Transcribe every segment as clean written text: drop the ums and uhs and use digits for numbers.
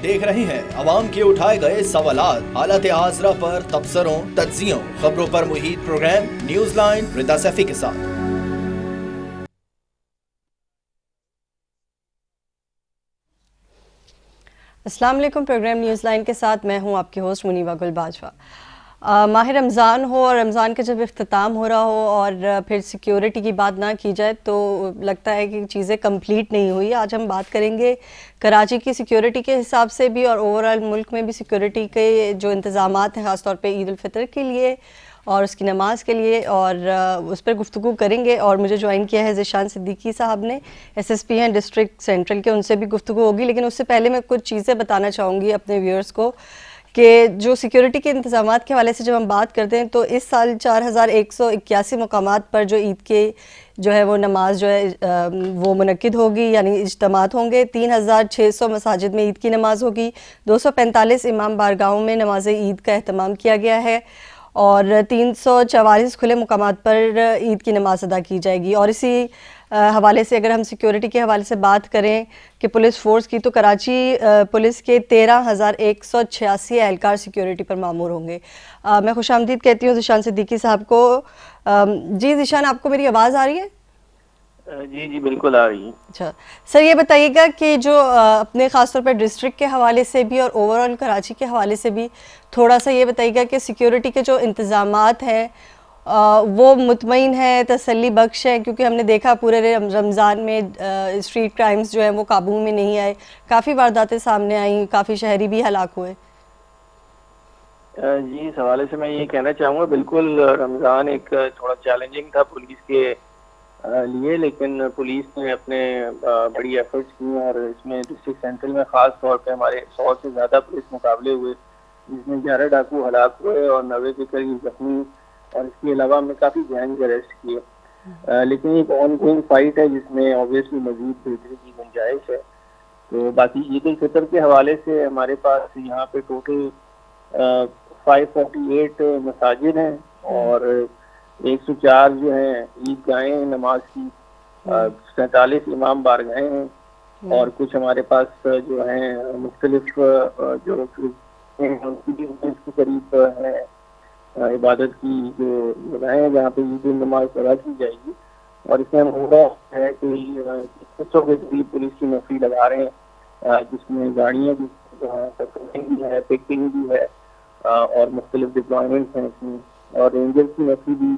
देख रहे हैं अवाम के उठाए गए सवालात, हालत हाजरा पर तबसरों, तज्जियों, खबरों पर मुहित प्रोग्राम न्यूज लाइन रिदा सैफी के साथ। अस्सलाम वालेकुम। प्रोग्राम न्यूज़ लाइन के साथ मैं हूं आपकी होस्ट मुनीबा गुल बाजवा। माह रमज़ान हो और रमज़ान का जब इख्तिताम हो रहा हो और फिर सिक्योरिटी की बात ना की जाए तो लगता है कि चीज़ें कंप्लीट नहीं हुई। आज हम बात करेंगे कराची की सिक्योरिटी के हिसाब से भी और ओवरऑल मुल्क में भी सिक्योरिटी के जो इंतज़ामात हैं ख़ास तौर पे ईद उल फितर के लिए और उसकी नमाज के लिए, और उस पर गुफ्तगू करेंगे। और मुझे ज्वाइन किया है ज़ीशान सिद्दीकी साहब ने, SSP हैं डिस्ट्रिक्ट सेंट्रल के, उनसे भी गुफ्तगू होगी। लेकिन उससे पहले मैं कुछ चीज़ें बताना चाहूँगी अपने व्यूअर्स को कि जो सिक्योरिटी के इंतज़ामात के हवाले से जब हम बात करते हैं तो इस साल 4181 मकामात पर जो ईद के जो है वो नमाज जो है वो मुनक्किद होगी, यानी इज्तमात होंगे। 3600 मसाजिद में ईद की नमाज होगी। 245 इमाम बारगाहों में नमाज ईद का अहतमाम किया गया है और 344 खुले मुकामात पर ईद की नमाज अदा की जाएगी। और इसी हवाले से अगर हम सिक्योरिटी के हवाले से बात करें कि पुलिस फोर्स की, तो कराची पुलिस के 13,186 एहलकार सिक्योरिटी पर मामूर होंगे। मैं खुशामदीद कहती हूँ ज़ीशान सिद्दीकी साहब को। जी ज़ीशान, आपको मेरी आवाज़ आ रही है? जी जी बिल्कुल आ रही है। अच्छा सर, ये बताइएगा कि जो अपने ख़ासतौर पर डिस्ट्रिक्ट के हवाले से भी और ओवरऑल कराची के हवाले से भी थोड़ा सा ये बताइएगा कि सिक्योरिटी के जो इंतज़ामात हैं वो मुतमईन है, तसल्ली बख्श है? क्योंकि हमने देखा पूरे रमज़ान में स्ट्रीट क्राइम्स जो है वो काबू में नहीं आए, काफ़ी वारदातें सामने आई, काफ़ी शहरी भी हलाक हुए। जी, इस हवाले से मैं ये कहना चाहूँगा, बिल्कुल रमज़ान एक थोड़ा चैलेंजिंग था पुलिस के लिए, लेकिन पुलिस ने अपने बड़ी एफर्ट्स की और इसमें डिस्ट्रिक्ट सेंट्रल में ख़ास तौर पे हमारे 100 से ज़्यादा पुलिस मुकाबले हुए, जिसमें 11 डाकू हलाक हुए और 90 के करीब जख्मी, और इसके अलावा हमने काफ़ी गैंग अरेस्ट किए। लेकिन एक ऑन गोइंग फाइट है जिसमें ऑब्वियसली मजीद बेहतरी की गुंजाइश है। तो बाकी ईद उल फितर के हवाले से हमारे पास यहाँ पे टोटल 548 मसाजिद हैं और 104 जो हैं ईदगाहें हैं नमाज की, 47 इमाम बारगाहें हैं और कुछ हमारे पास जो हैं मुख्तलिफ जो उनकी भी के करीब है इबादत की जो जगहें हैं जहाँ पे ईद नमाज अदा की जाएगी। और इसमें हम हो है कि 600 के करीब पुलिस की नफरी लगा रहे हैं, जिसमें गाड़ियाँ भी जो है पेट्रोलिंग भी है, पिकिंग भी है और मुख्तलिफ डिप्लॉयमेंट हैं इसमें, और रेंजर्स की नफरी भी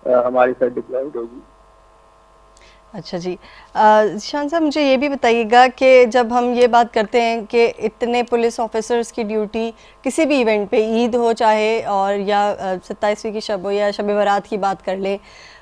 हमारे साथ डिप्लॉयड होगी। अच्छा जी, शान साहब मुझे ये भी बताइएगा कि जब हम ये बात करते हैं कि इतने पुलिस ऑफिसर्स की ड्यूटी किसी भी इवेंट पे, ईद हो चाहे और या 27वीं की शब हो या शब बारात की बात कर लें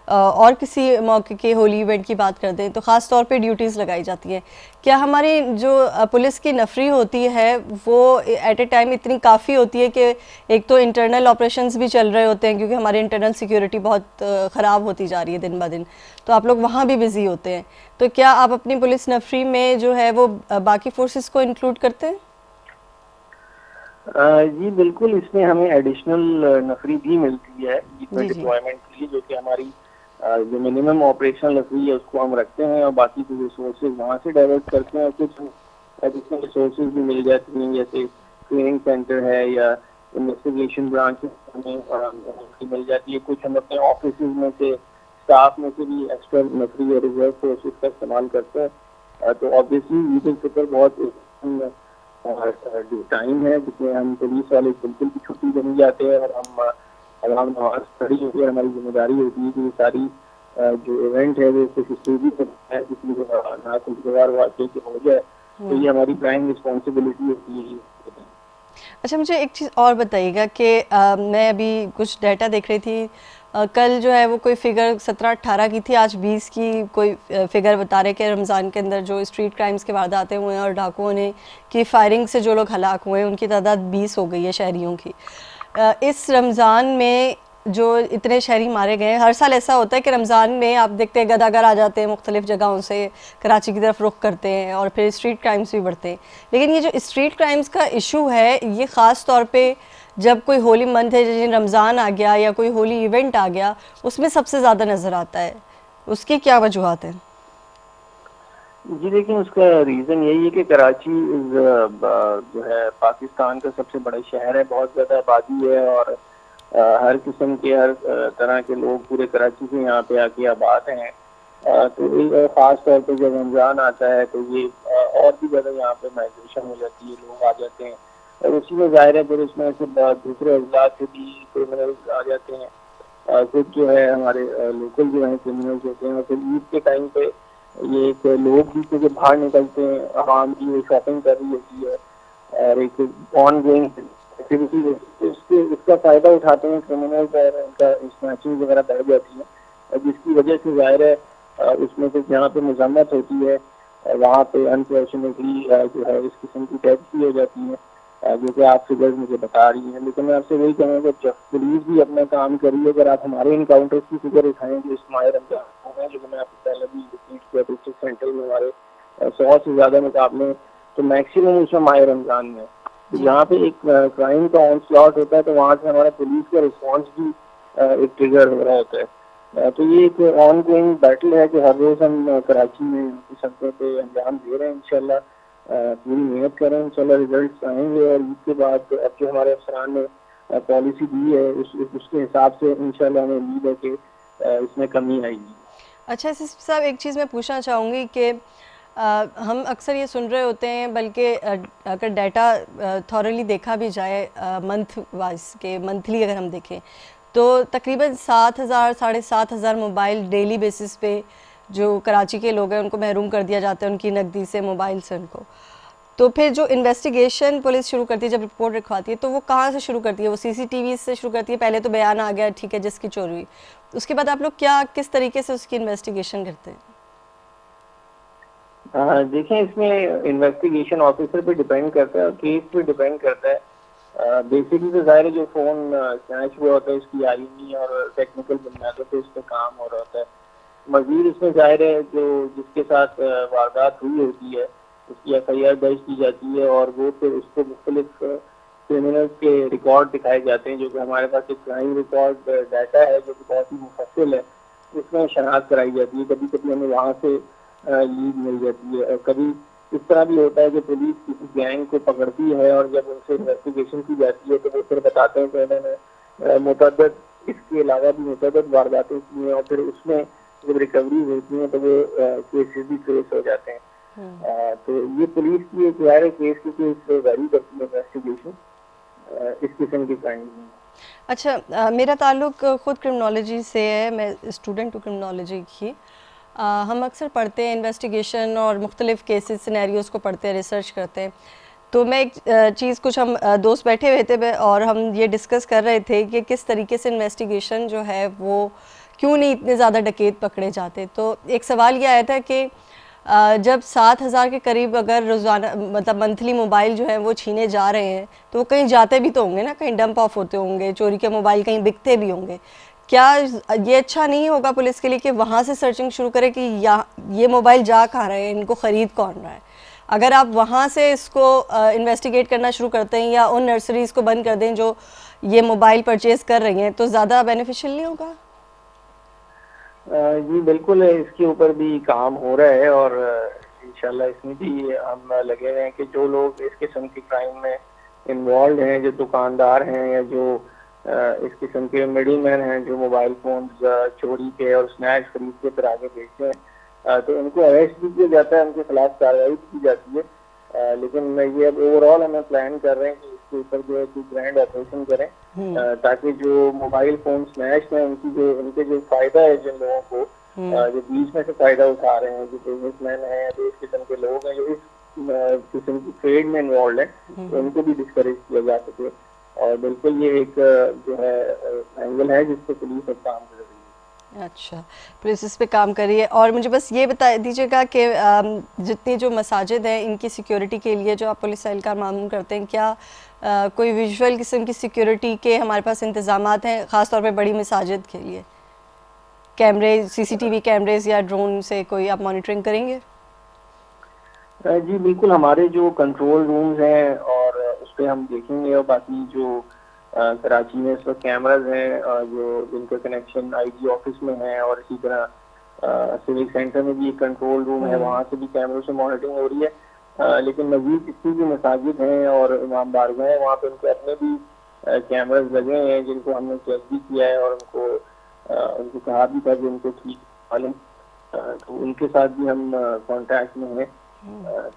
और किसी मौके के होली इवेंट की बात कर दें, तो ख़ास तौर पे ड्यूटीज़ लगाई जाती हैं। क्या हमारी जो पुलिस की नफरी होती है वो एट ए टाइम इतनी काफ़ी होती है कि एक तो इंटरनल ऑपरेशंस भी चल रहे होते हैं, क्योंकि हमारी इंटरनल सिक्योरिटी बहुत ख़राब होती जा रही है दिन ब दिन, तो आप लोग वहाँ भी बिज़ी होते हैं, तो क्या आप अपनी पुलिस नफरी में जो है वो बाकी फोर्सेस को इंक्लूड करते हैं? जी बिल्कुल, इसमें हमें एडिशनल नफरी भी मिलती है डिप्लॉयमेंट के लिए, जो कि हमारी जो मिनिमम ऑपरेशनल नफरी है उसको हम रखते हैं और बाकी के रिसोर्सेज वहाँ से डाइवर्ट करते हैं। और कुछ एडिशनल रिसोर्सेज भी मिल जाती हैं, जैसे ट्रेनिंग सेंटर है या इन्वेस्टिगेशन ब्रांच में मिल जाती है। कुछ हम अपने ऑफिस में से स्टाफ में से भी एक्स्ट्रा नफरी या रिजर्व फोर्सेज का इस्तेमाल करते हैं। तो ऑब्वियसली ईद उल फितर बहुत टाइम है जिसमें हम पुलिस वाले बिल्कुल भी छुट्टी पे नहीं जाते हैं और हम अलाम नमाज खड़ी होती है। हमारी जिम्मेदारी होती है कि ये सारी जो इवेंट है वो कुछ स्टूडी है जिसमें ना खुशगवार वाकई की हो जाए, तो ये हमारी प्राइम रिस्पॉन्सिबिलिटी होती है। अच्छा, मुझे एक चीज़ और बताइएगा कि मैं अभी कुछ डाटा देख रही थी, कल जो है वो कोई फिगर 17-18 की थी, आज 20 की कोई फिगर बता रहे कि रमज़ान के अंदर जो स्ट्रीट क्राइम्स के वारदातें हुए हैं और डाकुओं ने की फायरिंग से जो लोग हलाक हुए हैं उनकी तादाद 20 हो गई है शहरियों की। इस रमज़ान में जो इतने शहरी मारे गए हैं, हर साल ऐसा होता है कि रमज़ान में आप देखते हैं गदागर आ जाते हैं मुख्तलिफ जगहों से, कराची की तरफ रुख करते हैं और फिर स्ट्रीट क्राइम्स भी बढ़ते हैं। लेकिन ये जो स्ट्रीट क्राइम्स का इशू है ये ख़ास तौर पे जब कोई होली मंथ है, जैसे रमज़ान आ गया या कोई होली इवेंट आ गया, उसमें सबसे ज़्यादा नज़र आता है। उसकी क्या वजूहत हैं? जी देखिए, उसका रीज़न यही है कि कराची जो है पाकिस्तान का सबसे बड़ा शहर है, बहुत ज़्यादा आबादी है और हर किस्म के हर तरह के लोग पूरे कराची से यहाँ पे आके आबाद हैं। तो ख़ास तौर पे जब रमज़ान आता है तो ये और भी ज़्यादा यहाँ पे माइग्रेशन हो जाती है, लोग आ जाते हैं और उसी में ज़ाहिर है फिर उसमें से दूसरे अज़लात से भी क्रिमिनल्स आ जाते हैं। कुछ जो है हमारे लोकल जो है क्रिमिनल्स होते हैं और फिर ईद के टाइम पे ये एक लोग भी क्योंकि बाहर निकलते हैं, आवाम की वो शॉपिंग कर रही होती है और एक ऑन गोइंग एक्टिविटी उसके उसका फायदा उठाते हैं क्रिमिनल्स और उनका स्नैचिंग वगैरह बढ़ जाती है और जिसकी वजह से जाहिर है उसमें से जहाँ पे मजम्मत होती है वहाँ पे अनफॉर्चुनेटली जो है इस किस्म की डेथ भी हो जाती है जो कि आप फिगर्स मुझे बता रही हैं। लेकिन मैं आपसे वही कहूँगा कि पुलिस भी अपना काम करी है। अगर आप हमारे इनकाउंटर्स की फिगर उठाएं जो इस माह रमजान में, जो मैंने आपको पहले भी रिपीट किया, डिस्ट्रिक्ट सेंटर में हमारे 100 से ज़्यादा मुकाबले तो मैक्सिमम उसमें माह रमजान में तो जी। जहाँ पे एक क्राइम का ऑन स्लॉट होता है तो वहाँ से हमारा पुलिस का रिस्पॉन्स भी एक ट्रिगर हो रहा होता है। तो ये एक ऑन गोइंग बैटल है कि हर रोज हम कराची में सड़कों पे अंजाम दे रहे हैं। इंशाल्लाह पूरी मेहनत कर रहे हैं, इंशाल्लाह रिजल्ट आएंगे और ईद के बाद अब जो हमारे अफसरान ने पॉलिसी दी है उसके हिसाब से इंशाल्लाह हमें उम्मीद है कि इसमें कमी आएगी। अच्छा एसएसपी साहब, एक चीज़ मैं पूछना चाहूँगी कि हम अक्सर ये सुन रहे होते हैं, बल्कि अगर डाटा थॉरली देखा भी जाए मंथ वाइज के मंथली अगर हम देखें तो तकरीबन 7,000 7,500 मोबाइल डेली बेसिस पे जो कराची के लोग हैं उनको महरूम कर दिया जाता है उनकी नकदी से, मोबाइल से उनको। तो फिर जो इन्वेस्टिगेशन पुलिस शुरू करती है, जब रिपोर्ट लिखवाती है, तो वो कहाँ से शुरू करती है? वो सीसीटीवी से शुरू करती है? पहले तो बयान आ गया, ठीक है, जिसकी चोरी हुई, उसके बाद आप लोग क्या किस तरीके से उसकी इन्वेस्टिगेशन करते हैं? देखें, इसमें इन्वेस्टिगेशन ऑफिसर पे डिपेंड करता है और केस पे डिपेंड करता है। बेसिकली तो जाहिर है जो फोन स्नैच हुआ होता है उसकी आईनी और टेक्निकल बुनियादों पे उस पर काम हो रहा होता है। मजीद इसमें जाहिर है जो जिसके साथ वारदात हुई होती है उसकी एफआईआर दर्ज की जाती है और वो फिर उसको मुख्तलिफ क्रिमिनल्स के रिकॉर्ड दिखाए जाते हैं जो कि हमारे पास एक क्राइम रिकॉर्ड डाटा है जो कि बहुत ही मुफस्सिल है। उसमें शनाख्त कराई जाती है। कभी कभी हमें वहाँ से लीड मिल जाती है और कभी इस तरह भी होता है कि पुलिस किसी गैंग को पकड़ती है और जब उनसे इन्वेस्टिगेशन की जाती है तो वो फिर बताते हैं कि उन्होंने मुतअद्दिद इसके अलावा भी मुतअद्दिद वारदातें की हैं और फिर उसमें जब रिकवरी होती है तो वो केसेस भी फेस हो जाते हैं। तो ये पुलिस की एक ज़ाहिर केस की केस वेरी करती है इन्वेस्टिगेशन इस किस्म के क्राइम में। अच्छा, मेरा ताल्लुक ख़ुद क्रिमिनोलॉजी से है, मैं स्टूडेंट हूँ क्रिमिनोलॉजी की। हम अक्सर पढ़ते हैं इन्वेस्टिगेशन और मुख्तलिफ़ केसेस सिनेरियोज़ को पढ़ते हैं, रिसर्च करते हैं। तो मैं एक चीज़, कुछ हम दोस्त बैठे हुए थे और हम ये डिस्कस कर रहे थे कि किस तरीके से इन्वेस्टिगेशन जो है वो क्यों नहीं इतने ज़्यादा डकैत पकड़े जाते। तो एक सवाल ये आया था कि जब 7,000 के करीब अगर रोज़ाना मतलब मंथली मोबाइल जो है वो छीने जा रहे हैं तो वो कहीं जाते भी तो होंगे ना, कहीं डंप ऑफ होते होंगे, चोरी के मोबाइल कहीं बिकते भी होंगे। क्या ये अच्छा नहीं होगा पुलिस के लिए कि वहाँ से सर्चिंग शुरू करे कि ये मोबाइल जा कहाँ रहे हैं, इनको ख़रीद कौन रहा है? अगर आप वहाँ से इसको इन्वेस्टिगेट करना शुरू करते हैं या उन नर्सरीज़ को बंद कर दें जो ये मोबाइल परचेज़ कर रही हैं, तो ज़्यादा बेनिफिशियल नहीं होगा? जी बिल्कुल, इसके ऊपर भी काम हो रहा है और इंशाल्लाह इसमें भी हम लगे हुए हैं कि जो लोग इस किस्म के क्राइम में इन्वॉल्व हैं, जो दुकानदार हैं या जो इस किस्म के मिडिल मैन हैं जो मोबाइल फोन चोरी के और स्नैच खरीद के फिर आगे बेचते हैं, तो उनको अरेस्ट भी किया जाता है, उनके खिलाफ कार्रवाई की जाती है। लेकिन ये अब ओवरऑल हमें प्लान कर रहे हैं कि इसके ऊपर जो है कोई ग्रैंड ऑपरेशन करें ताकि जो मोबाइल फोन स्नैच में उनके जो फायदा है जिन लोगों को जो बीच में से फायदा उठा रहे हैं, जो बिजनेसमैन हैं या जो इस किस्म के लोग हैं जो इस किस्म की ट्रेड में इन्वॉल्व है, तो उनको भी डिस्करेज किया जा सके। और बिल्कुल ये एक जो है एंगल है जिस पर पुलिस अब काम कर रही है। अच्छा, पुलिस इस पे काम कर रही है। और मुझे बस ये बता दीजिएगा कि जितनी जो मसाजिद हैं इनकी सिक्योरिटी के लिए जो आप पुलिस एहलकार मालूम करते हैं, क्या कोई विजुअल किस्म की सिक्योरिटी के हमारे पास इंतजामात हैं ख़ास तौर पे बड़ी मसाजिद के लिए? कैमरे, सीसीटीवी कैमरेज या ड्रोन से कोई आप मॉनिटरिंग करेंगे? जी बिल्कुल, हमारे जो कंट्रोल रूम्स हैं और उस पर हम देखेंगे और बाकी जो कराची में इस वक्त कैमराज हैं जो जिनका कनेक्शन आईजी ऑफिस में है और इसी तरह सिविक सेंटर में भी एक कंट्रोल रूम है, वहाँ से भी कैमरों से मॉनिटरिंग हो रही है। लेकिन मजीद जितनी भी मसाजिद हैं और इमाम बारगाह हैं, वहाँ पे उनके अपने भी कैमराज लगे हैं, जिनको हमने चेक भी किया है और उनको कहा भी था कि उनको ठीक मालूम, तो उनके साथ भी हम कांटेक्ट में हैं।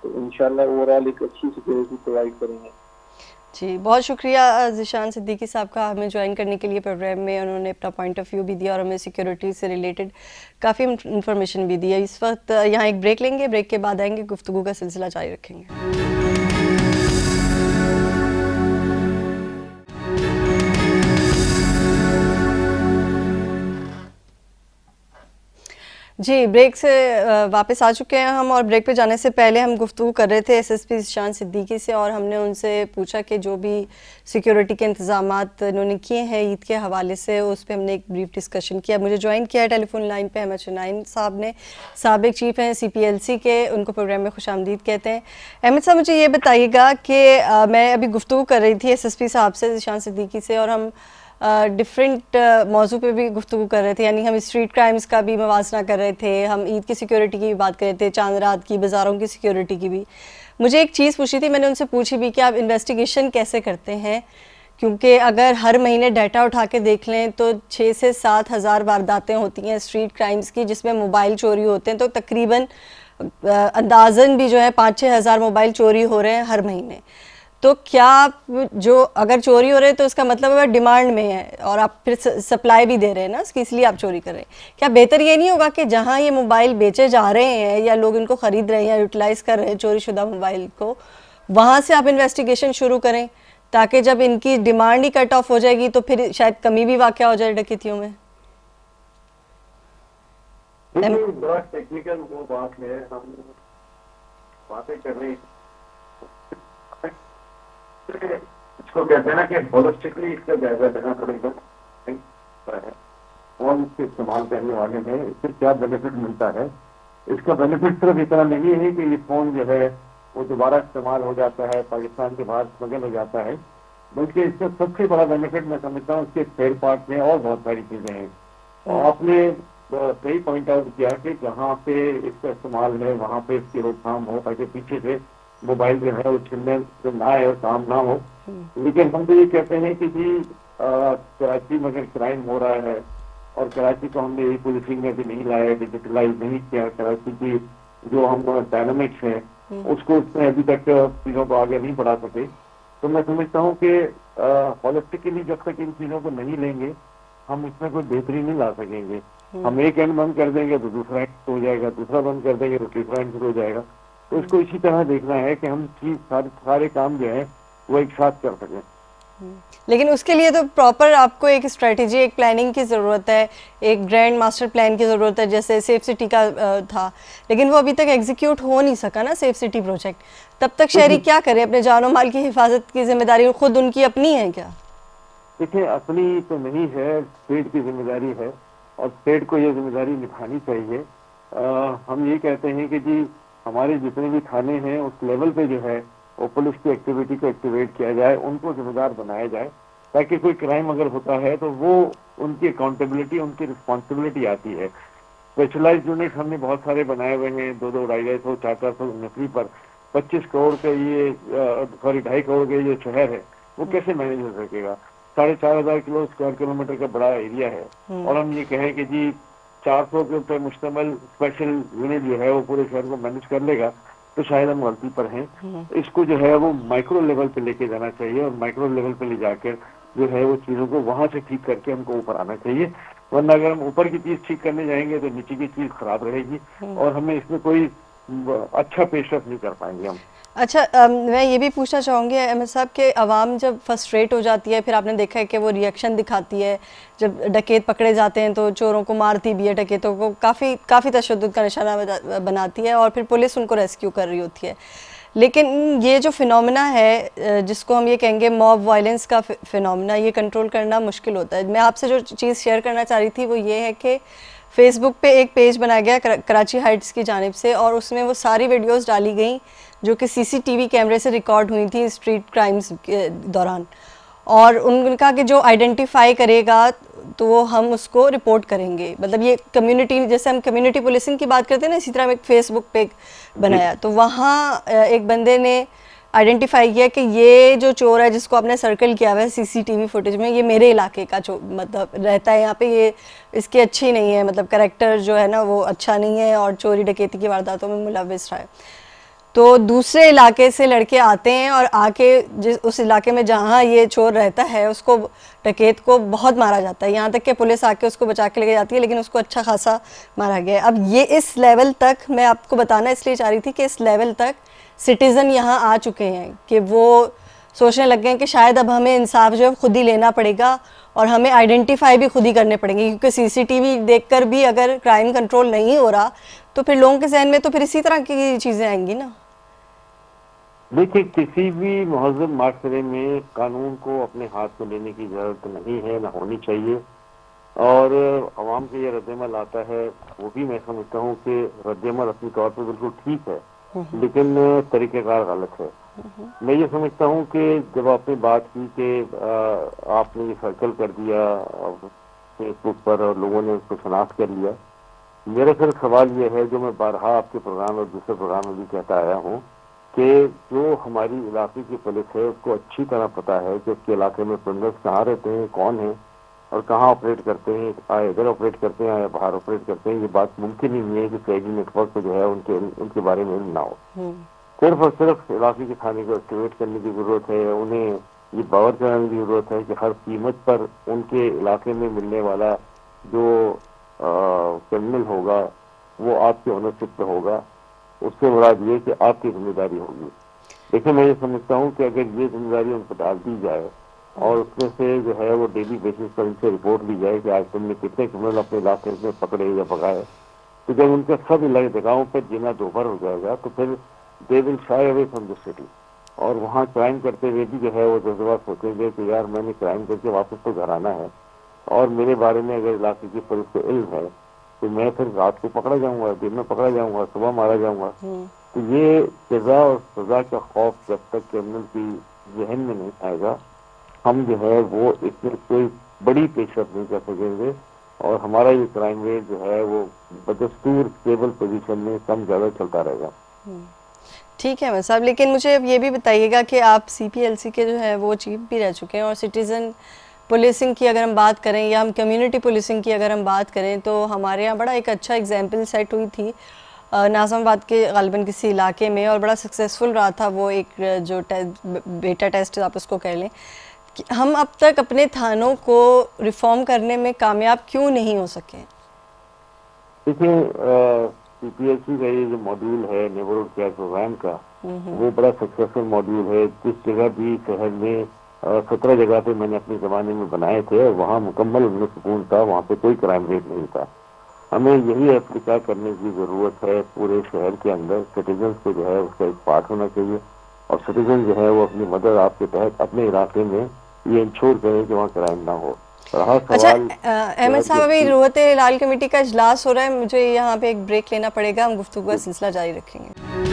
तो इंशाल्लाह ओवरऑल एक अच्छी सिक्योरिटी प्रोवाइड करेंगे। जी, बहुत शुक्रिया ज़ीशान सिद्दीकी साहब का हमें ज्वाइन करने के लिए प्रोग्राम में। उन्होंने अपना पॉइंट ऑफ व्यू भी दिया और हमें सिक्योरिटी से रिलेटेड काफ़ी इंफॉर्मेशन भी दी है। इस वक्त यहाँ एक ब्रेक लेंगे, ब्रेक के बाद आएंगे, गुफ्तगू का सिलसिला जारी रखेंगे। जी, ब्रेक से वापस आ चुके हैं हम और ब्रेक पे जाने से पहले हम गुफ्तगू कर रहे थे एसएसपी ज़ीशान सिद्दीकी से और हमने उनसे पूछा कि जो भी सिक्योरिटी के इंतज़ामात इन्होंने किए हैं ईद के हवाले से, उस पर हमने एक ब्रीफ डिस्कशन किया। मुझे ज्वाइन किया है टेलीफोन लाइन पे अहमद शनाइन साहब ने, साबिक चीफ़ हैं CPLC के, उनको प्रोग्राम में खुशामदीद कहते हैं। अहमद साहब, मुझे ये बताइएगा कि मैं अभी गुफ्तगू कर रही थी एसएसपी साहब से, ज़ीशान सिद्दीकी से, और हम डिफरेंट मौजू पे भी गुफ्तगू कर रहे थे। यानी हम स्ट्रीट क्राइम्स का भी मवाजना कर रहे थे, हम ईद की सिक्योरिटी की भी बात कर रहे थे, चांद रात की, बाज़ारों की सिक्योरिटी की भी। मुझे एक चीज़ पूछी थी, मैंने उनसे पूछी भी कि आप इन्वेस्टिगेशन कैसे करते हैं, क्योंकि अगर हर महीने डाटा उठा के देख लें तो 6 से 7 हज़ार वारदातें होती हैं स्ट्रीट क्राइम्स की, जिसमें मोबाइल चोरी होते हैं, तो तकरीबन अंदाज़न भी जो है 5-6 हज़ार मोबाइल चोरी हो रहे हैं हर महीने। तो क्या आप जो अगर चोरी हो रहे हैं तो इसका मतलब है डिमांड में है और आप फिर सप्लाई भी दे रहे हैं ना उसकी, इसलिए आप चोरी कर रहे हैं। क्या बेहतर ये नहीं होगा कि जहां ये मोबाइल बेचे जा रहे हैं या लोग इनको खरीद रहे हैं या यूटिलाइज कर रहे हैं चोरी शुदा मोबाइल को, वहां से आप इन्वेस्टिगेशन शुरू करें, ताकि जब इनकी डिमांड ही कट ऑफ हो जाएगी तो फिर शायद कमी भी वाक़या हो जाए डकैतियों में? बड़ा टेक्निकल वो बात है, हम बातें कर रहे हैं, इसको कहते हैं ना कि होलिस्टिकली इसका जायजा लेना पड़ेगा और इसके इस्तेमाल करने वाले में इससे क्या बेनिफिट मिलता है। इसका बेनिफिट सिर्फ इतना नहीं है कि ये फोन जो है वो दोबारा इस्तेमाल हो जाता है, पाकिस्तान के बाहर स्मगल हो जाता है, बल्कि इसका सबसे बड़ा बेनिफिट मैं समझता हूँ इसके स्पेयर पार्ट में और बहुत सारी चीजें हैं। और आपने सही पॉइंट आउट किया कि जहाँ पे इसका इस्तेमाल है वहाँ पे इसकी रोकथाम हो, ताकि पीछे से मोबाइल जो है वो छीनने से ना आए और काम ना हो। लेकिन हम तो ये कहते हैं कि जी कराची में अगर क्राइम हो रहा है और कराची को हमने यही पुलिसिंग में भी नहीं लाया, डिजिटलाइज नहीं किया, कराची की जो हम डायनामिक्स है उसको उसमें अभी तक चीजों को आगे नहीं बढ़ा सके, तो मैं समझता हूँ कि होलिस्टिकली जब तक इन चीजों को नहीं लेंगे हम इसमें कोई बेहतरी नहीं ला सकेंगे। हम एक एंड बंद कर देंगे तो दूसरा एंड हो जाएगा, दूसरा बंद कर देंगे तो तीसरा एंड शुरू हो जाएगा। तो इसको इसी तरह देखना है कि हम चीज सारे काम जो है वो एक साथ कर सकें। लेकिन उसके लिए तो प्रॉपर आपको एक स्ट्रेटेजी, एक प्लानिंग की ज़रूरत है, एक ग्रैंड मास्टर प्लान की ज़रूरत है, जैसे सेफ सिटी का था, लेकिन वो अभी तक एग्जीक्यूट हो नहीं सका ना सेफ सिटी प्रोजेक्ट। तब तक शहरी क्या करे, अपने जानो माल की हिफाजत की जिम्मेदारी खुद उनकी अपनी है क्या? देखिए, अपनी तो नहीं है, स्टेट की जिम्मेदारी है और स्टेट को ये जिम्मेदारी निभानी चाहिए। हम ये कहते हैं कि जी हमारे जितने भी थाने हैं उस लेवल पे जो है वो पुलिस की एक्टिविटी को एक्टिवेट किया जाए, उनको जिम्मेदार बनाया जाए, ताकि कोई क्राइम अगर होता है तो वो उनकी अकाउंटेबिलिटी, उनकी रिस्पॉन्सिबिलिटी आती है। स्पेशलाइज्ड यूनिट हमने बहुत सारे बनाए हुए हैं, 2-2, 250, 400 नौकरी पर 25 करोड़ के ये 2.5 करोड़ के ये शहर है, वो कैसे मैनेज हो सकेगा? 4,500 स्क्वायर किलोमीटर का बड़ा एरिया है और हम ये कहें कि जी 400 के ऊपर मुश्तमिल स्पेशल यूनिट जो है वो पूरे शहर को मैनेज कर लेगा, तो शायद हम गलती पर हैं। इसको जो है वो माइक्रो लेवल पे लेके जाना चाहिए और माइक्रो लेवल पे ले जाकर जो है वो चीजों को वहां से ठीक करके हमको ऊपर आना चाहिए। वरना अगर हम ऊपर की चीज ठीक करने जाएंगे तो नीचे की चीज खराब रहेगी और हमें इसमें कोई अच्छा पेशरफ नहीं कर पाएंगे हम। अच्छा, मैं ये भी पूछना चाहूँगी अहमद साहब कि आवाम जब फर्स्ट्रेट हो जाती है, फिर आपने देखा है कि वो रिएक्शन दिखाती है, जब डकैत पकड़े जाते हैं तो चोरों को मारती भी है, डकैतों को काफ़ी तशद्दुद का निशाना बनाती है और फिर पुलिस उनको रेस्क्यू कर रही होती है। लेकिन ये जो फिनोमेना है जिसको हम ये कहेंगे मॉब वायलेंस का फिनोमेना, ये कंट्रोल करना मुश्किल होता है। मैं आपसे जो चीज़ शेयर करना चाह रही थी वो ये है कि फेसबुक पे एक पेज बनाया गया कराची हाइट्स की जानिब से और उसमें वो सारी वीडियोस डाली गई जो कि CCTV कैमरे से रिकॉर्ड हुई थी स्ट्रीट क्राइम्स के दौरान, और उन्होंने कहा कि जो आइडेंटिफाई करेगा तो वो हम उसको रिपोर्ट करेंगे। मतलब ये कम्युनिटी, जैसे हम कम्युनिटी पुलिसिंग की बात करते हैं ना, इसी तरह हम एक फेसबुक पे बनाया, तो वहाँ एक बंदे ने आइडेंटिफाई किया कि ये जो चोर है जिसको आपने सर्कल किया हुआ है सीसीटीवी फुटेज में, ये मेरे इलाके का मतलब रहता है यहाँ पे, ये इसकी अच्छी नहीं है, मतलब कैरेक्टर जो है ना वो अच्छा नहीं है और चोरी डकैती की वारदातों में मुलविस रहा है। तो दूसरे इलाके से लड़के आते हैं और आके जिस उस इलाके में जहाँ ये चोर रहता है उसको, डकैत को बहुत मारा जाता है, यहाँ तक कि पुलिस आके उसको बचा के लेके जाती है, लेकिन उसको अच्छा खासा मारा गया है। अब ये इस लेवल तक मैं आपको बताना इसलिए चाह रही थी कि इस लेवल तक सिटीज़न यहाँ आ चुके हैं कि वो सोचने लग गए हैं कि शायद अब हमें इंसाफ जो है खुद ही लेना पड़ेगा और हमें आइडेंटिफाई भी खुद ही करने पड़ेंगे, क्योंकि सीसीटीवी देखकर भी अगर क्राइम कंट्रोल नहीं हो रहा तो फिर लोगों के जहन में तो फिर इसी तरह की चीज़ें आएंगी ना। देखिए, किसी भी महज़ब माशरे में कानून को अपने हाथ में लेने की जरूरत नहीं है, ना होनी चाहिए। और अवाम के ये रद्दमल आता है, वो भी मैं समझता हूँ कि रद्दमल अपने तौर पर बिल्कुल ठीक है, लेकिन तरीक़ेकार गलत है। मैं ये समझता हूँ कि जब आपने बात की कि आपने ये सर्कल कर दिया फेसबुक पर और लोगों ने उसको शनाख्त कर लिया, मेरा फिर सवाल ये है, जो मैं बारहा आपके प्रोग्राम और दूसरे प्रोग्राम में भी कहता आया हूँ, कि जो हमारी इलाके की पुलिस है उसको अच्छी तरह पता है कि उसके इलाके में क्रिमिनल्स कहाँ रहते हैं, कौन है और कहाँ ऑपरेट करते हैं, आए इधर ऑपरेट करते हैं या बाहर ऑपरेट करते हैं। ये बात मुमकिन ही नहीं है कि सीआईडी नेटवर्क को जो है उनके बारे में ना हो। सिर्फ और सिर्फ इलाके के थाने को एक्टिवेट करने की जरूरत है, उन्हें ये बावर कराने की जरूरत है कि हर कीमत पर उनके इलाके में मिलने वाला जो क्रिमिनल होगा वो आपके ओनरशिप पे होगा। उससे मुराद ये कि आपकी जिम्मेदारी होगी। देखिए, मैं ये समझता हूँ कि अगर ये जिम्मेदारी उन पर डाल दी जाए और उसमें से जो है वो डेली बेसिस पर उनसे रिपोर्ट ली जाए कि आज तुमने कितने क्रिमिनल अपने इलाके में पकड़े या भगाए, तो जब उनके सब जगहों पर जीना दोभर हो जाएगा तो फिर they will shy away from the city, और वहाँ क्राइम करते हुए भी जो है वो जज्बा सोचेंगे कि यार मैंने क्राइम करके वापस तो घर आना है, और मेरे बारे में अगर इलाके की पुलिस को इल्म है तो मैं फिर रात को पकड़ा जाऊंगा, दिन में पकड़ा जाऊंगा, सुबह मारा जाऊंगा। तो ये सजा और सजा का खौफ जब तक क्रिमिनल की जहन में नहीं आएगा, हम जो है वो इसमें कोई बड़ी पेशरफ नहीं कर सकेंगे, और हमारा ये क्राइम रेट जो है वो बदस्तूर स्टेबल पोजीशन में कम ज़्यादा चलता रहेगा। ठीक है मैं साहब, लेकिन मुझे अब ये भी बताइएगा कि आप CPLC के जो है वो चीफ भी रह चुके हैं, और सिटीज़न पुलिसिंग की अगर हम बात करें या हम कम्युनिटी पुलिसिंग की अगर हम बात करें तो हमारे यहाँ बड़ा एक अच्छा एग्जाम्पल सेट हुई थी नाज़माबाद के गालिबन किसी इलाके में, और बड़ा सक्सेसफुल रहा था वो एक जो बेटा टेस्ट आप उसको कह लें। हम अब तक अपने थानों को रिफॉर्म करने में कामयाब क्यों नहीं हो सके? देखिए, CPLC का ये जो मॉड्यूल है नेबरहुड केयर प्रोग्राम का, वो बड़ा सक्सेसफुल मॉड्यूल है। जिस जगह भी शहर में 17 जगह पे मैंने अपने ज़माने में बनाए थे, वहाँ मुकम्मल उनमें सुकून था, वहाँ पे कोई क्राइम रेट नहीं था। हमें यही अफ्रीका करने की ज़रूरत है पूरे शहर के अंदर। सिटीजन को जो है उसका एक पार्ट होना चाहिए, और सिटीजन जो है वो अपनी मदद आपके तहत अपने इलाके में ये इंश्योर करें कि वहाँ क्राइम ना हो। अच्छा अहमद साहब, अभी रोहत हिलाल कमेटी का इजलास हो रहा है, मुझे यहाँ पे एक ब्रेक लेना पड़ेगा, हम गुफ्तगू का सिलसिला जारी रखेंगे।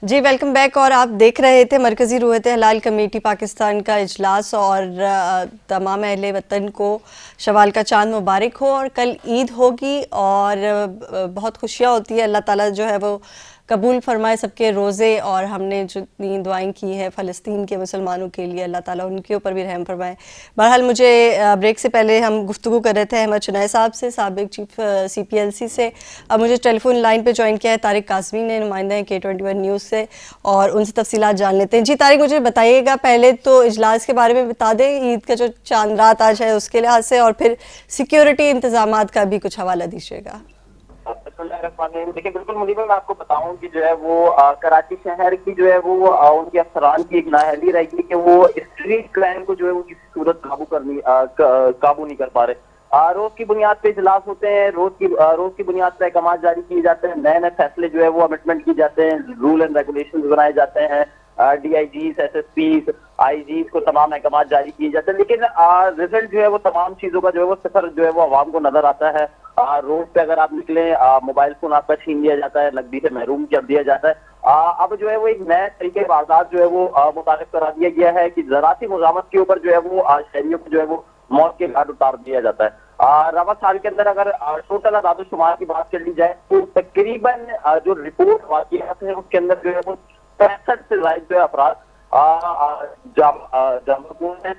जी वेलकम बैक। और आप देख रहे थे मरकज़ी रोहत हिलाल कमेटी पाकिस्तान का इजलास, और तमाम अहले वतन को शवाल का चांद मुबारक हो, और कल ईद होगी और बहुत खुशियाँ होती है। अल्लाह ताला जो है वो कबूल फरमाए सबके रोज़े, और हमने जितनी दुआएं की है फ़लस्तीन के मुसलमानों के लिए, अल्लाह ताला उनके ऊपर भी रहम फरमाए। बहरहाल मुझे ब्रेक से पहले हम गुफ्तगू कर रहे थे अहमद चुनाई साहब से, साबिक चीफ CPLC से। अब मुझे टेलीफोन लाइन पे ज्वाइन किया है तारिक कासमी ने, नुमाइंदा है K21 न्यूज़ से, और उनसे तफसीलात जान लेते हैं। जी तारिक, मुझे बताइएगा, पहले तो इजलास के बारे में बता दें, ईद का जो चांद रात आज है उसके लिहाज से, और फिर सिक्योरिटी इंतजामात का भी कुछ हवाला दीजिएगा। देखिए, बिल्कुल मुनीबा, मैं आपको बताऊं कि जो है वो कराची शहर की जो है वो उनके अफसरान की एक नाअहली रहेगी कि वो स्ट्रीट क्राइम को जो है वो किसी सूरत काबू नहीं कर पा रहे। रोज की बुनियाद पे इजलास होते हैं, रोज की बुनियाद पे अहकाम जारी किए जाते हैं, नए नए फैसले जो है वो अमेंडमेंट किए जाते हैं, रूल एंड रेगुलेशन बनाए जाते हैं, DIGs, SSPs, IGs को तमाम अहकाम जारी किए जाते हैं, लेकिन रिजल्ट जो है वो तमाम चीजों का जो है वो सिफर जो है वो आवाम को नजर आता है। रोड पे अगर आप निकले मोबाइल फोन आपका छीन लिया जाता है, नकदी से महरूम कर दिया जाता है। अब जो है वो एक नए तरीके वारदात जो है वो मुतारिफ करा दिया गया है कि जरा सी मुजामत के ऊपर जो है वो शहरियों को जो है वो मौत के घाट उतार दिया जाता है। रवा साल के अंदर अगर टोटल आदादोशुमार की बात कर ली जाए तो तकरीबन जो रिपोर्ट वाक़ियात है उसके अंदर जो है वो 65 से ज्यादा जो है अपराध जामकून है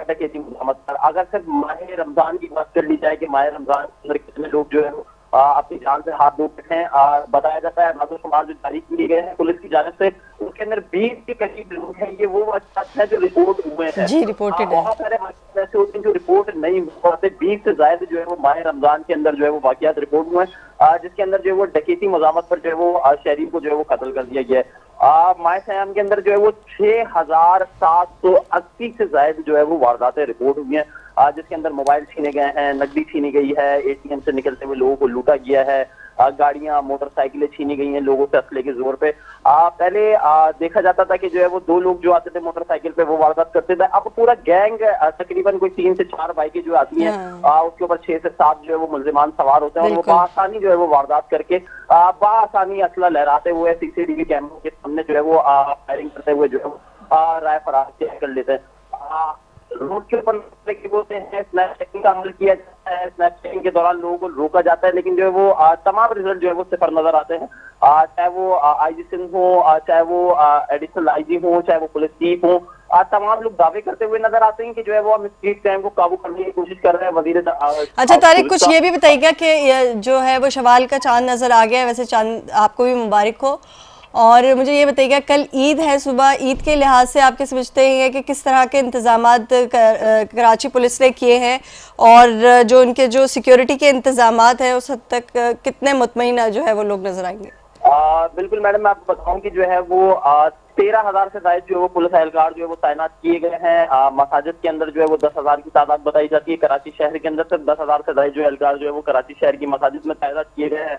डकैती मुजामत पर। अगर सिर्फ माह रमजान की बात कर ली जाए कि माह रमजान के अंदर कितने लोग जो है वो अपनी जान से हाथ धो बैठे हैं, बताया जाता है आदादोशुमार जो जारी किए गए हैं पुलिस की जानिब से, उसके अंदर 20 के करीब लोग हैं। ये वो है जो रिपोर्ट हुए हैं जी, रिपोर्टेड है। बहुत सारे ऐसे होते हैं जो रिपोर्ट नहीं हुआ, 20 से ज्यादा जो है वो माह रमजान के अंदर जो है वो वाकयात रिपोर्ट हुए हैं, जिसके अंदर जो है वो डकैती मजामत पर जो है वो शहरियों को जो है वो कत्ल कर दिया गया है। माह सयाम के अंदर जो है वो 6780 से ज्यादा जो है वो वारदातें रिपोर्ट हुई हैं, जिसके अंदर मोबाइल छीने गए हैं, नकदी छीनी गई है, एटीएम से निकलते हुए लोगों को लूटा गया है, गाड़ियां मोटरसाइकिलें छीनी गई हैं लोगों से असले के जोर पे। पहले देखा जाता था कि जो है वो 2 लोग जो आते थे मोटरसाइकिल पे वो वारदात करते थे, अब पूरा गैंग तकरीबन कोई 3 से 4 बाइकें जो आती हैं, उसके ऊपर 6 से 7 जो है वो मुल्जिमान सवार होते हैं और वो बआसानी जो है वो वारदात करके बआसानी असला लहराते हुए सीसीटीवी कैमरों के सामने जो है वो फायरिंग करते हुए जो है वो राय फरार कर लेते हैं। रोड के ऊपर बोलते हैं स्नैप चेकिंग का अमल किया जाता है, स्नैप चेकिंग के दौरान लोगों को रोका जाता है, लेकिन जो है वो तमाम रिजल्ट जो है वो सिफर नजर आते हैं। चाहे वो आईजी सिंह हो, चाहे वो एडिशनल आईजी हो, चाहे वो पुलिस चीफ हो, तमाम लोग दावे करते हुए नजर आते हैं कि जो है वो हम स्ट्रीट क्राइम को काबू करने की कोशिश कर रहे हैं। वजीर अच्छा तारिक, कुछ ये भी बताइएगा कि जो है वो शवाल का चांद नजर आ गया है, वैसे चांद आपको भी मुबारक हो। और मुझे ये बताइएगा कल ईद है, सुबह ईद के लिहाज से आप क्या समझते हैं कि किस तरह के इंतजामात कराची पुलिस ने किए हैं और जो उनके जो सिक्योरिटी के इंतजामात हैं उस हद तक कितने मुतमईन जो है वो लोग नजर आएंगे? बिल्कुल मैडम, मैं आपको बताऊं कि जो है वो 13,000 से ज्यादा जो है वो पुलिस एहलकार जो है वो तैनात किए गए हैं। मसाजिद के अंदर जो है वो 10,000 की तादाद बताई जाती है। कराची शहर के अंदर सिर्फ 10,000 से ज्यादा जो एहलकार जो है वो कराची शहर की मसाजिद में तैनात किए गए हैं।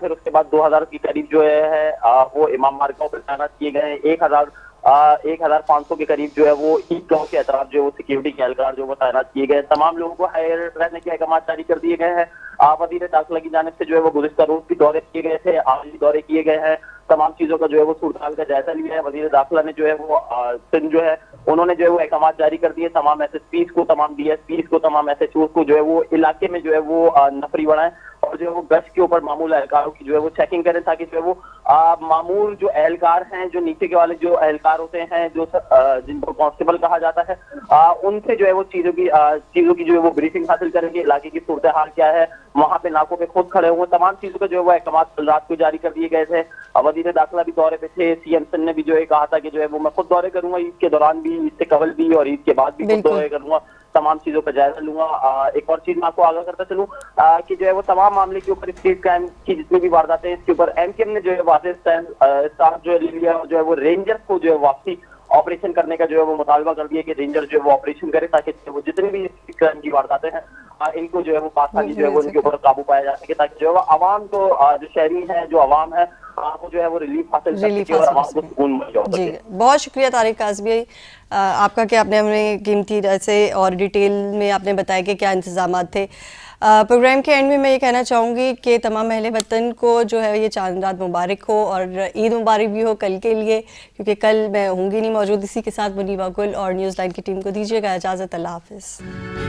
फिर उसके बाद 2,000 के करीब जो है वो इमाम मार्गाओं पर तैनात किए गए हैं। 1,500 के करीब जो है वो ईदगाहों के अतराफ जो है वो सिक्योरिटी के एहलकार जो है वो तैनात किए गए। तमाम लोगों को हायर रहने के अहकाम जारी कर दिए गए हैं। वजीर दाखिला की जानिब से जो है वो गुज़िश्ता रोज भी दौरे किए गए थे, आज भी दौरे किए गए हैं। तमाम चीजों का जो है वो सूरत का जायजा लिया है। वजीर दाखिला ने जो है वो सिंध जो है उन्होंने जो है वो अहकाम जारी कर दिए तमाम एसएसपीज को, तमाम डीएसपीज को, तमाम एसएचओ को जो है वो इलाके में जो है वो नफरी बढ़ाएं और जो है वो गश्त के ऊपर मामूल एहलकारों की जो है वो चेकिंग करें, ताकि जो है वो मामूल जो एहलकार हैं, जो नीचे के वाले जो एहलकार होते हैं, जो जिनको कांस्टेबल कहा जाता है, उनसे जो है वो चीजों की जो है वो ब्रीफिंग हासिल करेंगे। इलाके की सूरत हाल क्या है, वहां पे नाकों पे खुद खड़े हुए, तमाम चीजों का जो है वो अहकाम कल रात को जारी कर दिए गए थे। वजीर दाखिला भी दौरे पे थे। सीएम सिंह ने भी जो है कहा था कि जो है वो मैं खुद दौरे करूंगा, ईद के दौरान भी, ईद से कबल भी और ईद के बाद भी खुद दौरे करूंगा, तमाम चीजों का जायजा लूंगा। एक और चीज मैं आपको आगाह करता चलूं कि जो है वो तमाम मामले के ऊपर स्ट्रीट क्राइम की जितनी भी वारदातें हैं इसके ऊपर एमकेएम ने जो है वाज़ेह स्टाफ जो है ले लिया, जो है वो रेंजर्स को जो है वापसी ऑपरेशन करने का जो है वो मुतालबा कर दिया कि रेंजर जो है वो ऑपरेशन करे, ताकि वो जितनी भी क्राइम की वारदातें हैं इनको जो है वो आसानी जो है वो इनके ऊपर काबू पाया जा सके, ताकि जो है वो आवाम को, जो शहरी है, जो आवाम है, वो जो है वो रिलीफ हासिल कर सके और आवाम को सुकून मिल जाए। जी, बहुत शुक्रिया तारिक काज़मी आपका कि आपने हमें कीमती ऐसे और डिटेल में आपने बताया कि क्या इंतजामात थे। प्रोग्राम के एंड में मैं ये कहना चाहूँगी कि तमाम अहले वतन को जो है ये चांद रात मुबारक हो और ईद मुबारक भी हो कल के लिए, क्योंकि कल मैं होंगी नहीं मौजूद। इसी के साथ मुनीबा गुल और न्यूज़ लाइन की टीम को दीजिएगा इजाज़त। अल्लाह हाफ़िज़।